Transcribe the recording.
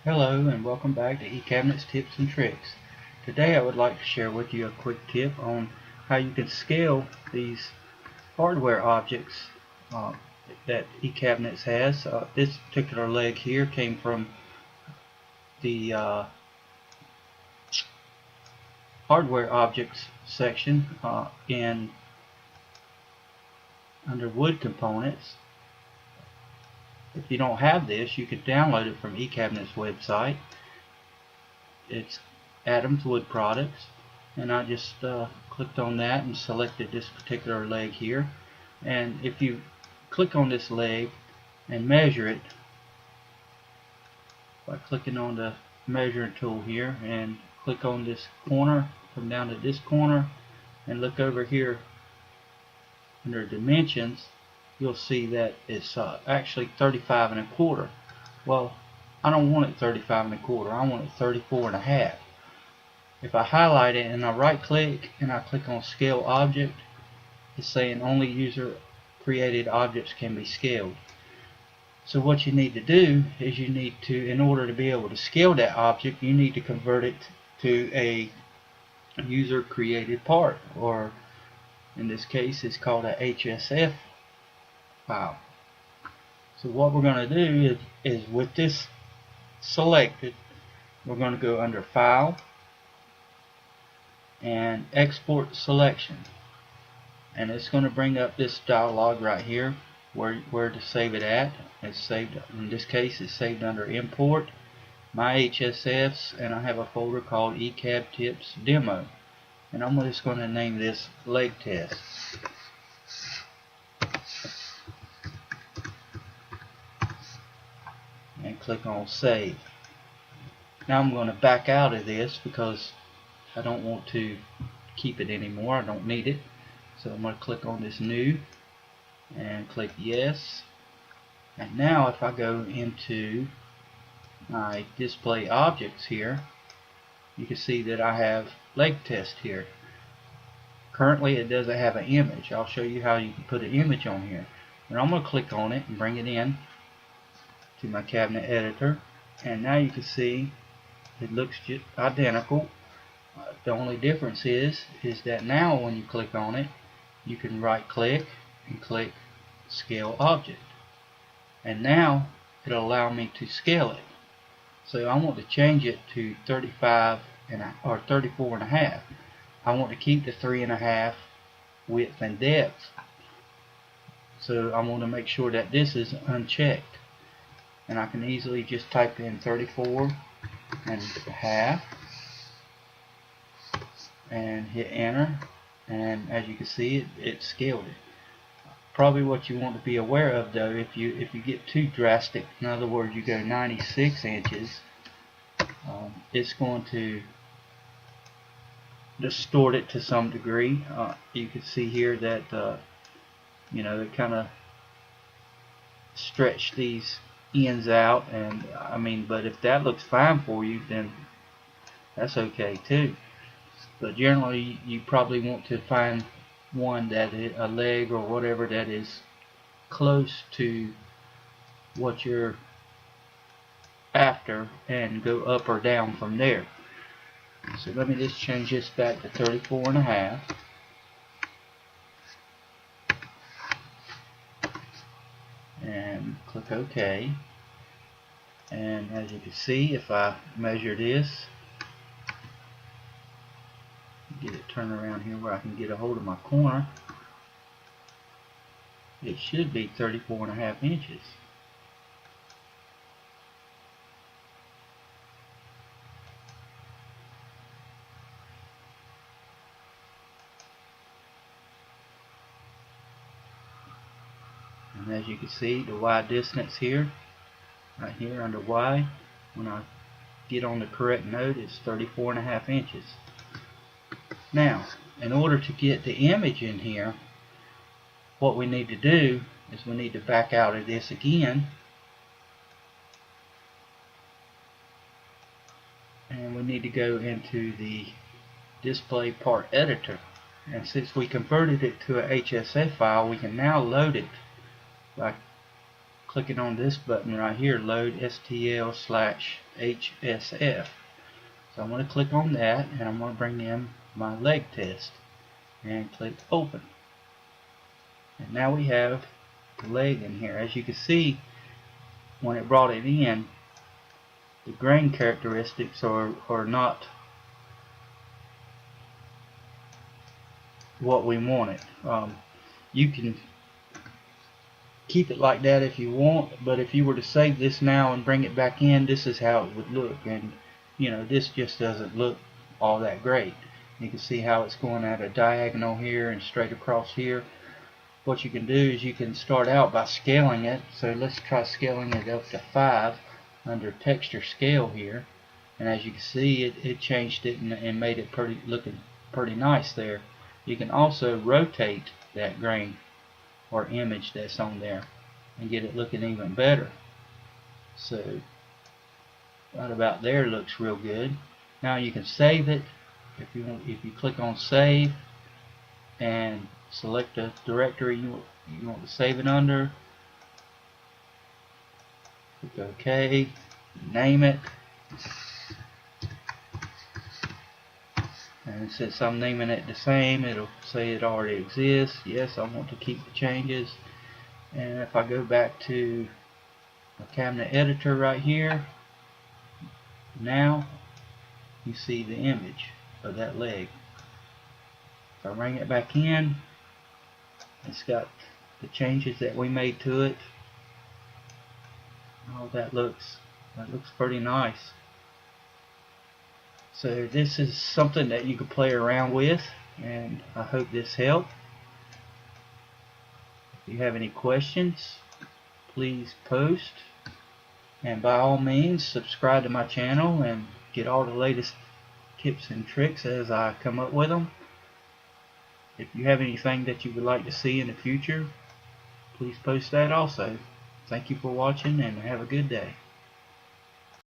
Hello and welcome back to eCabinets Tips and Tricks. Today I would like to share with you a quick tip on how you can scale these hardware objects that eCabinets has. This particular leg here came from the hardware objects section in under wood components. If you don't have this, you can download it from eCabinets website. It's Adams Wood Products, and I just clicked on that and selected this particular leg here. And if you click on this leg and measure it by clicking on the measuring tool here and click on this corner, come down to this corner and look over here under dimensions, you'll see that it's actually 35 1/4. Well, I don't want it 35 1/4. I want it 34 1/2. If I highlight it and I right click and I click on scale object, it's saying only user created objects can be scaled. So what you need to do is you need to, in order to be able to scale that object, you need to convert it to a user created part, or in this case it's called a HSF file. So what we're going to do is with this selected, we're going to go under File and Export Selection, and it's going to bring up this dialog right here where to save it at. It's saved, in this case it's saved under Import, My HSFs, and I have a folder called eCab Tips Demo, and I'm just going to name this Leg Test. And click on Save. Now I'm going to back out of this because I don't want to keep it anymore. I don't need it. So I'm going to click on this New and click Yes. And now if I go into my display objects here, you can see that I have Leg Test here. Currently it doesn't have an image. I'll show you how you can put an image on here. And I'm going to click on it and bring it in to my cabinet editor, and now you can see it looks just identical. The only difference is that now when you click on it, you can right click and click Scale Object, and now it'll allow me to scale it. So I want to change it to 35 or 34 1/2. I want to keep the 3 1/2 width and depth, so I want to make sure that this is unchecked. And I can easily just type in 34 1/2 and hit enter, and as you can see it scaled it. Probably what you want to be aware of though, if you get too drastic, in other words you go 96 inches, it's going to distort it to some degree. You can see here that it kind of stretch these ends out, and but if that looks fine for you, then that's okay too. But generally you probably want to find one that is a leg or whatever that is close to what you're after and go up or down from there. So let me just change this back to 34 1/2. And click OK, and as you can see, if I measure this, get it turned around here where I can get a hold of my corner, it should be 34 1/2 inches. And as you can see, the Y distance here, right here under Y, when I get on the correct node, it's 34 1/2 inches. Now, in order to get the image in here, what we need to do is we need to back out of this again, and we need to go into the display part editor. And since we converted it to a HSF file, we can now load it by clicking on this button right here, load STL/HSF. So I'm going to click on that, and I'm going to bring in my leg test and click open. And now we have the leg in here. As you can see, when it brought it in, the grain characteristics are not what we wanted. You can keep it like that if you want, but if you were to save this now and bring it back in, this is how it would look. And you know, this just doesn't look all that great. You can see how it's going at a diagonal here and straight across here. What you can do is you can start out by scaling it. So let's try scaling it up to 5 under texture scale here, and as you can see, it changed it and made it looking pretty nice there. You can also rotate that grain or image that's on there and get it looking even better. So right about there looks real good. Now you can save it if you click on save and select the directory you want to save it under. Click OK, name it, and since I'm naming it the same, it'll say it already exists. Yes, I want to keep the changes. And if I go back to the cabinet editor right here, now you see the image of that leg. If I bring it back in, it's got the changes that we made to it. Oh, that looks pretty nice. So this is something that you can play around with, and I hope this helped. If you have any questions, please post, and by all means subscribe to my channel and get all the latest tips and tricks as I come up with them. If you have anything that you would like to see in the future, please post that also. Thank you for watching, and have a good day.